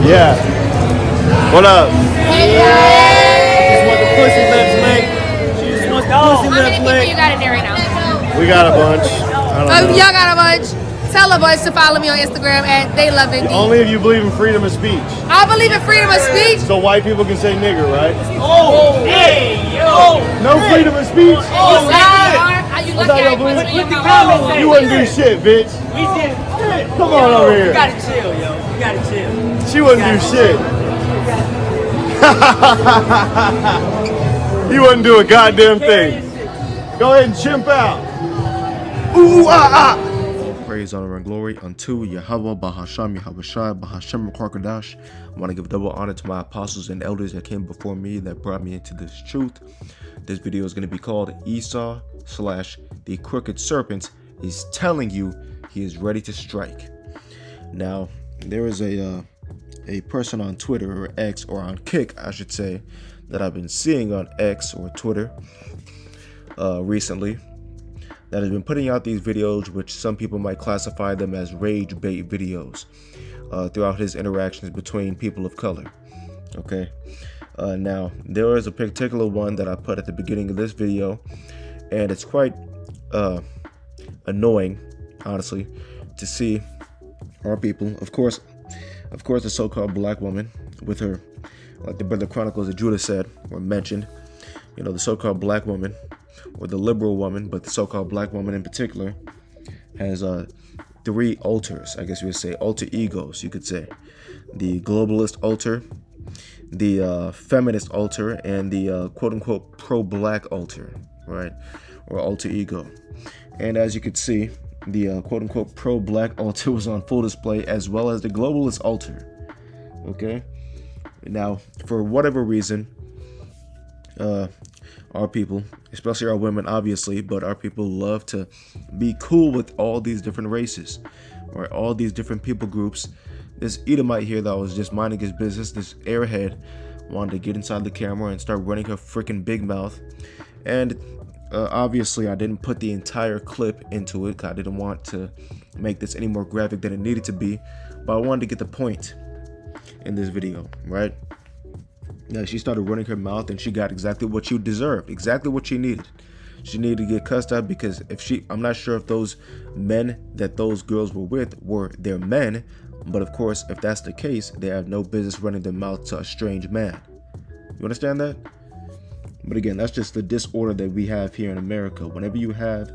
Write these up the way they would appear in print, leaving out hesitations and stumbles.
Yeah. What up? Just want the pussy lips licked. She just wants the pussy How many lips people licked. you got in there right now? We got a bunch. I don't know. Y'all got a bunch. Tell a bunch to follow me on Instagram at They Love It. Only if you believe in freedom of speech. I believe in freedom of speech. So white people can say nigger, right? Oh, hey, yo. No freedom of speech? Oh, shit. Are you What's lucky up, I ain't y'all, put you in Put the your comments mouth? in. You wouldn't do shit, bitch. We did. Come on over You here. gotta chill, yo. You gotta chill. She wouldn't do shit. You wouldn't do a goddamn thing. Go ahead and chimp out. Ooh, ah, ah. Praise, honor, and glory unto Yahweh, Bahasham, Yahushai, Bahasham, Karkadash. I want to give double honor to my apostles and elders that came before me that brought me into this truth. This video is going to be called Esau / the Crooked Serpent is telling you he is ready to strike. Now, there is a person on Twitter or X, or on Kick, I should say, that I've been seeing on X or Twitter recently, that has been putting out these videos, which some people might classify them as rage bait videos, throughout his interactions between people of color. Okay. Now, there is a particular one that I put at the beginning of this video, and it's quite annoying, honestly, to see our people, of course, the so-called black woman with her, like the Brother Chronicles of Judah said or mentioned, you know, the so-called black woman, or the liberal woman, but the so-called black woman in particular, has three alters, I guess you would say, alter egos, you could say. The globalist alter, the feminist alter, and the quote-unquote pro-black alter, right, or alter ego. And as you could see, the quote-unquote pro-black alter was on full display, as well as the globalist alter. Okay? Now, for whatever reason, our people, especially our women, obviously, but our people love to be cool with all these different races, or all these different people groups. This Edomite here that was just minding his business, this airhead, wanted to get inside the camera and start running her freaking big mouth. And obviously, I didn't put the entire clip into it, 'cause I didn't want to make this any more graphic than it needed to be, but I wanted to get the point in this video, right? Now, she started running her mouth, and she got exactly what she deserved, exactly what she needed. She needed to get cussed out, because I'm not sure if those men that those girls were with were their men, but of course, if that's the case, they have no business running their mouth to a strange man. You understand that? But again, that's just the disorder that we have here in America. Whenever you have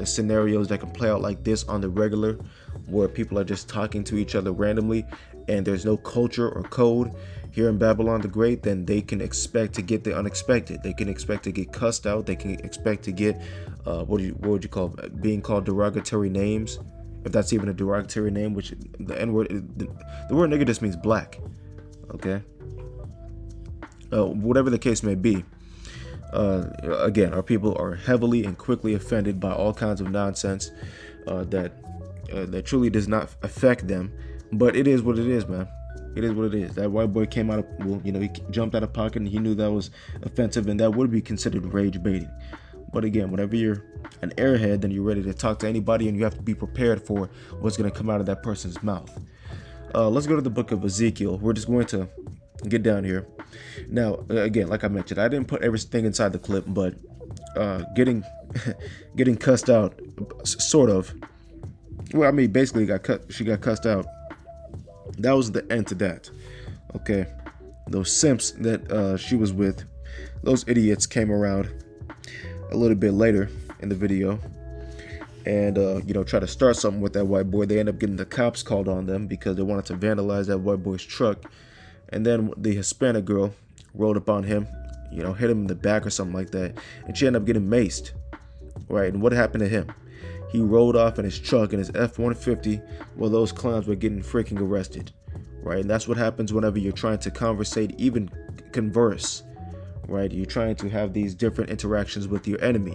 scenarios that can play out like this on the regular, where people are just talking to each other randomly, and there's no culture or code here in Babylon the Great, then they can expect to get the unexpected. They can expect to get cussed out. They can expect to get what would you call it? Being called derogatory names, if that's even a derogatory name. Which the N word, the word nigger just means black. Okay. Whatever the case may be, again, our people are heavily and quickly offended by all kinds of nonsense that truly does not affect them. But it is what it is, man. It is what it is. That white boy came out of, well, you know, he jumped out of pocket, and he knew that was offensive, and that would be considered rage baiting. But again, whenever you're an airhead, then you're ready to talk to anybody, and you have to be prepared for what's going to come out of that person's mouth. Let's go to the book of Ezekiel. We're just going to get down here. Now, again, like I mentioned, I didn't put everything inside the clip, but getting cussed out, sort of. Well, I mean, basically, she got cussed out. That was the end to that. Okay, those simps that she was with, those idiots came around a little bit later in the video, and you know, try to start something with that white boy. They end up getting the cops called on them because they wanted to vandalize that white boy's truck. And then the Hispanic girl rolled up on him, you know, hit him in the back or something like that, and she ended up getting maced, right? And what happened to him? He rolled off in his truck, in his F-150, while those clowns were getting freaking arrested, right? And that's what happens whenever you're trying to conversate, even converse, right? You're trying to have these different interactions with your enemy,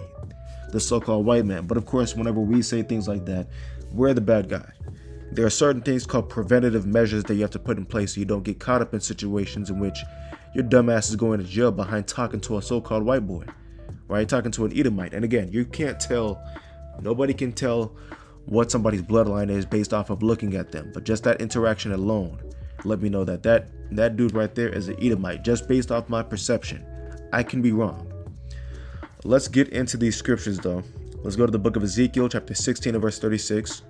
the so-called white man. But of course, whenever we say things like that, we're the bad guy. There are certain things called preventative measures that you have to put in place so you don't get caught up in situations in which your dumbass is going to jail behind talking to a so-called white boy, right? Talking to an Edomite. And again, you can't tell, nobody can tell what somebody's bloodline is based off of looking at them. But just that interaction alone, let me know that that dude right there is an Edomite, just based off my perception. I can be wrong. Let's get into these scriptures though. Let's go to the book of Ezekiel, chapter 16 and verse 36.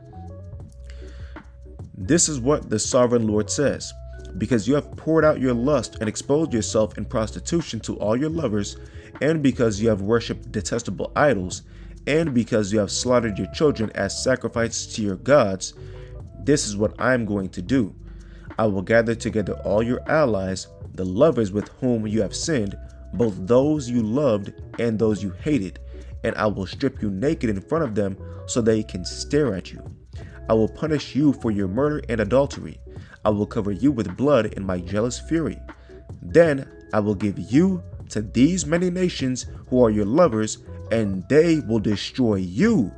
This is what the sovereign Lord says. Because you have poured out your lust and exposed yourself in prostitution to all your lovers, and because you have worshipped detestable idols, and because you have slaughtered your children as sacrifices to your gods, this is what I am going to do. I will gather together all your allies, the lovers with whom you have sinned, both those you loved and those you hated, and I will strip you naked in front of them so they can stare at you. I will punish you for your murder and adultery. I will cover you with blood in my jealous fury. Then I will give you to these many nations who are your lovers, and they will destroy you.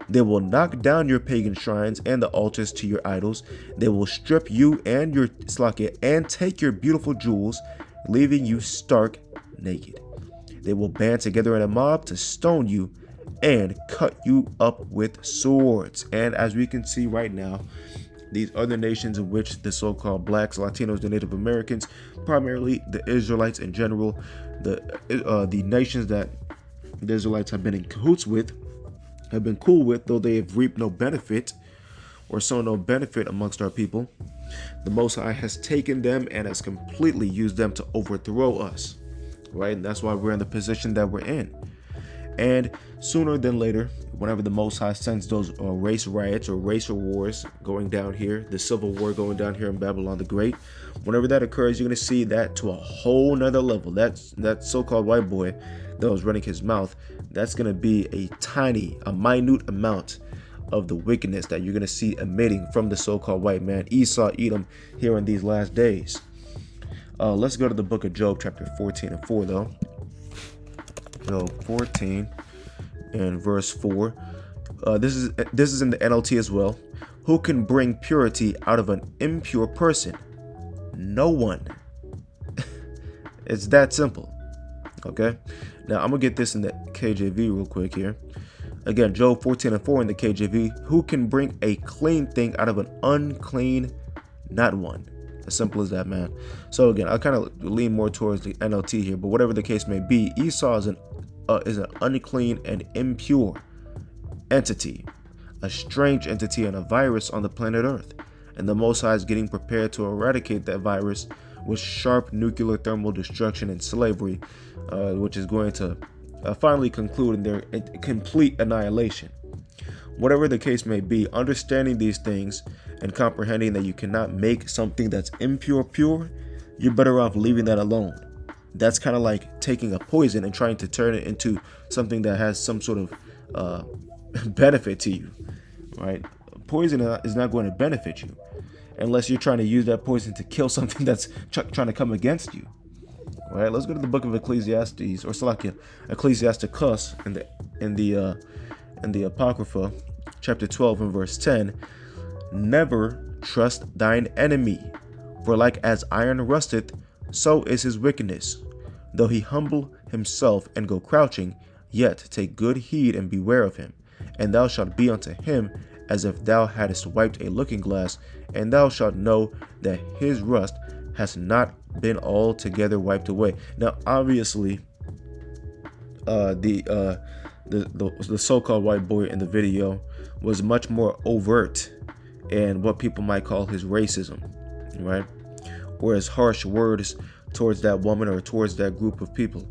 They will knock down your pagan shrines and the altars to your idols. They will strip you and your slakia and take your beautiful jewels, leaving you stark naked. They will band together in a mob to stone you and cut you up with swords. And as we can see right now, these other nations in which the so-called blacks, Latinos, the Native Americans, primarily the Israelites in general, the nations that the Israelites have been in cahoots with, have been cool with, though they have reaped no benefit or sown no benefit amongst our people, the Most High has taken them and has completely used them to overthrow us, right? And that's why we're in the position that we're in. And sooner than later, whenever the Most High sends those race riots or racial wars going down here, the civil war going down here in Babylon the Great, whenever that occurs, you're going to see that to a whole nother level. That so-called white boy that was running his mouth, that's going to be a minute amount of the wickedness that you're going to see emitting from the so-called white man, Esau, Edom, here in these last days. Let's go to the book of Job, chapter 14 and 4, though. Job 14 and verse 4. This is in the NLT as well. Who can bring purity out of an impure person? No one. It's that simple. Okay. Now I'm gonna get this in the KJV real quick here. Again, Job 14 and 4 in the KJV. Who can bring a clean thing out of an unclean? Not one. As simple as that, man. So again, I kind of lean more towards the NLT here, but whatever the case may be, Esau is an unclean and impure entity, a strange entity and a virus on the planet Earth. And the Most High is getting prepared to eradicate that virus with sharp nuclear thermal destruction and slavery, which is going to finally conclude in their complete annihilation. Whatever the case may be, understanding these things and comprehending that you cannot make something that's impure pure, you're better off leaving that alone. That's kind of like taking a poison and trying to turn it into something that has some sort of benefit to you, right? Poison is not going to benefit you unless you're trying to use that poison to kill something that's trying to come against you. All right, let's go to the book of Ecclesiastes, or Salakia, Ecclesiasticus in the Apocrypha, chapter 12 and verse 10. Never trust thine enemy, for like as iron rusteth, so is his wickedness. Though he humble himself and go crouching, yet take good heed and beware of him. And thou shalt be unto him as if thou hadst wiped a looking glass, and thou shalt know that his rust has not been altogether wiped away. Now, obviously, the so-called white boy in the video was much more overt in what people might call his racism, right? Or his harsh words towards that woman or towards that group of people.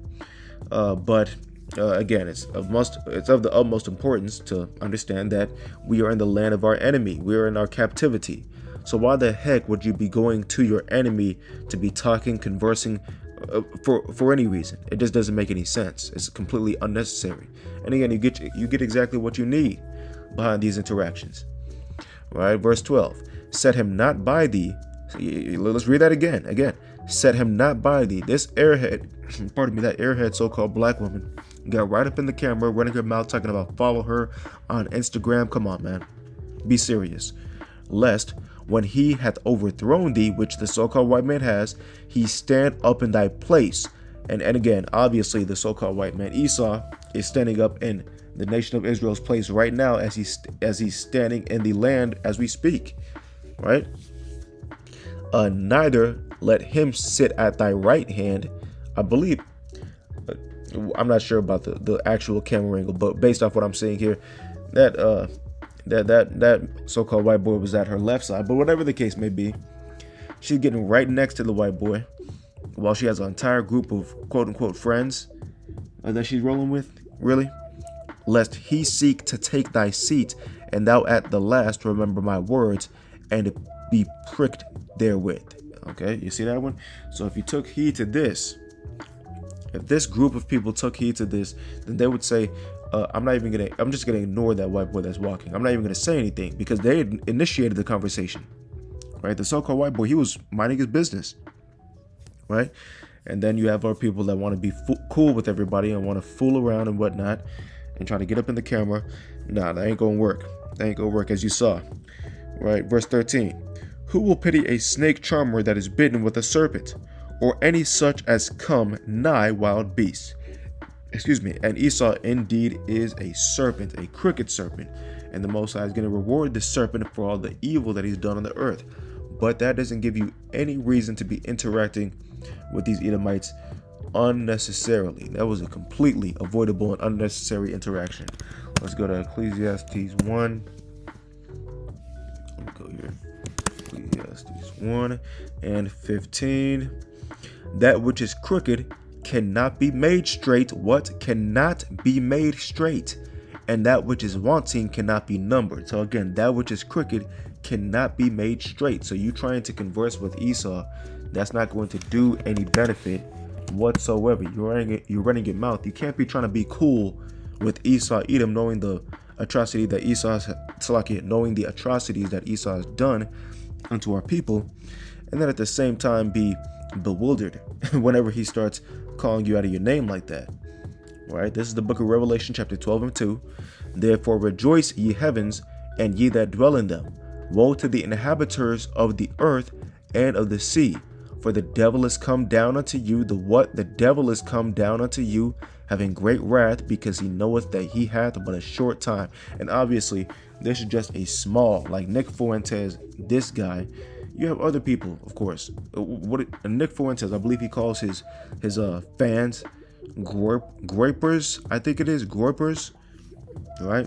But again, it's of the utmost importance to understand that we are in the land of our enemy. We are in our captivity. So why the heck would you be going to your enemy to be talking, conversing for any reason? It just doesn't make any sense. It's completely unnecessary. And again, you get exactly what you need behind these interactions. Right? Verse 12. Set him not by thee. Let's read that again. Set him not by thee. This airhead, that airhead so-called black woman got right up in the camera, running her mouth, talking about follow her on Instagram. Come on, man. Be serious. Lest when he hath overthrown thee, which the so-called white man has, he stand up in thy place. And again, obviously, the so-called white man Esau is standing up in the nation of Israel's place right now as he's standing in the land as we speak, right? neither let him sit at thy right hand. I believe, I'm not sure about the actual camera angle, but based off what I'm seeing here, that so-called white boy was at her left side. But whatever the case may be, she's getting right next to the white boy, while she has an entire group of quote-unquote friends that she's rolling with. Really? Lest he seek to take thy seat, and thou at the last remember my words, and be pricked therewith. Okay, you see that one? So if you took heed to this, if this group of people took heed to this, then they would say, I'm just gonna ignore that white boy that's walking. I'm not even gonna say anything, because they had initiated the conversation, right? The so-called white boy, he was minding his business, right? And then you have our people that want to be cool with everybody and want to fool around and whatnot and try to get up in the camera. Nah, that ain't gonna work. That ain't gonna work, as you saw, right? Verse 13. Who will pity a snake charmer that is bitten with a serpent, or any such as come nigh wild beasts? Excuse me. And Esau indeed is a serpent, a crooked serpent, and the Most High is going to reward the serpent for all the evil that he's done on the earth. But that doesn't give you any reason to be interacting with these Edomites unnecessarily. That was a completely avoidable and unnecessary interaction. Let's go to Ecclesiastes 1. Let me go here. Ecclesiastes 1 and 15. That which is crooked cannot be made straight. What? Cannot be made straight. And that which is wanting cannot be numbered. So again, that which is crooked cannot be made straight. So you trying to converse with Esau, that's not going to do any benefit whatsoever. You're running your mouth. You can't be trying to be cool with Esau, Edom, knowing the atrocity that knowing the atrocities that Esau has done unto our people, and then at the same time be bewildered whenever he starts calling you out of your name like that. Right? This is the book of Revelation, chapter 12 and 2. Therefore rejoice, ye heavens, and ye that dwell in them. Woe to the inhabitants of the earth and of the sea, for the devil is come down unto you. The devil is come down unto you, having great wrath, because he knoweth that he hath but a short time. And obviously, this is just a small, like Nick Fuentes, this guy. You have other people, of course. Nick Fuentes, I believe he calls his fans groypers. I think it is groypers, right?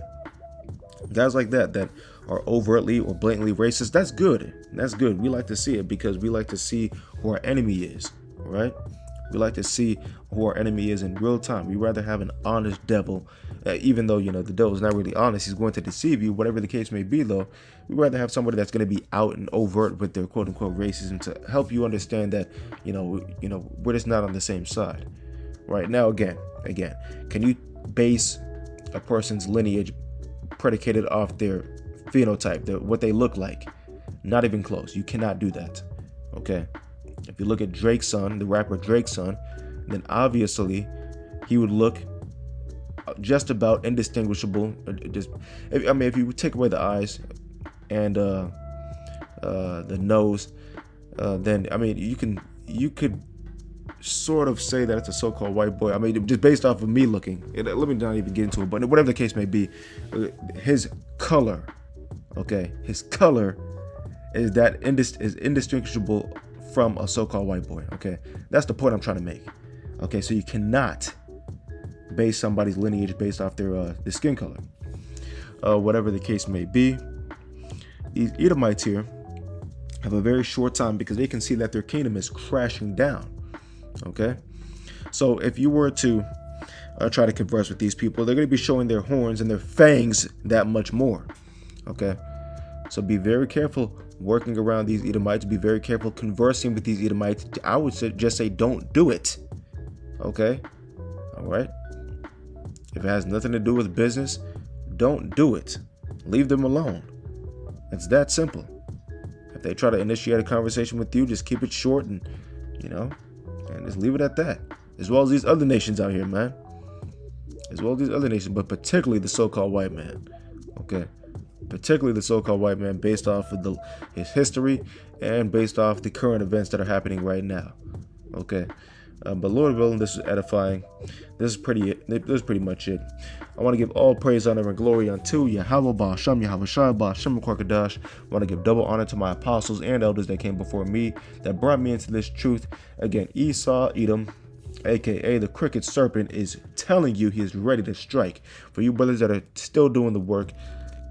Guys like that are overtly or blatantly racist. That's good. That's good. We like to see it, because we like to see who our enemy is, right? We like to see who our enemy is in real time. We rather have an honest devil, even though, the devil's not really honest. He's going to deceive you, whatever the case may be, though. We'd rather have somebody that's going to be out and overt with their quote unquote racism, to help you understand that, we're just not on the same side. Right now, again, can you base a person's lineage predicated off their phenotype, what they look like? Not even close. You cannot do that. Okay. If you look at Drake's son, the rapper Drake's son, then obviously he would look just about indistinguishable. If you take away the eyes and the nose, then you could sort of say that it's a so-called white boy. Just based off of me looking. Let me not even get into it, but whatever the case may be, his color, his color is indistinguishable from a so-called white boy. Okay, that's the point I'm trying to make. Okay, so you cannot base somebody's lineage based off their skin color. Whatever the case may be, these Edomites here have a very short time, because they can see that their kingdom is crashing down. Okay, so if you were to try to converse with these people, they're going to be showing their horns and their fangs that much more. Okay, so be very careful working around these Edomites. Be very careful conversing with these Edomites. I would just say don't do it. Okay, all right. If it has nothing to do with business, don't do it. Leave them alone. It's that simple. If they try to initiate a conversation with you, just keep it short and just leave it at that. As well as these other nations out here, man. As well as these other nations, but particularly the so-called white man. Okay. Particularly the so-called white man, based off of his history and based off the current events that are happening right now. Okay. But Lord willing, this is edifying. This is pretty much it. I want to give all praise, honor, and glory unto Yahweh Ba'Shem, Yahweh Shai Ba'Shem Kwarkadash. I want to give double honor to my apostles and elders that came before me, that brought me into this truth. Again, Esau, Edom, aka the crooked serpent, is telling you he is ready to strike. For you brothers that are still doing the work,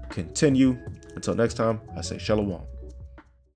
continue. Until next time, I say shalom.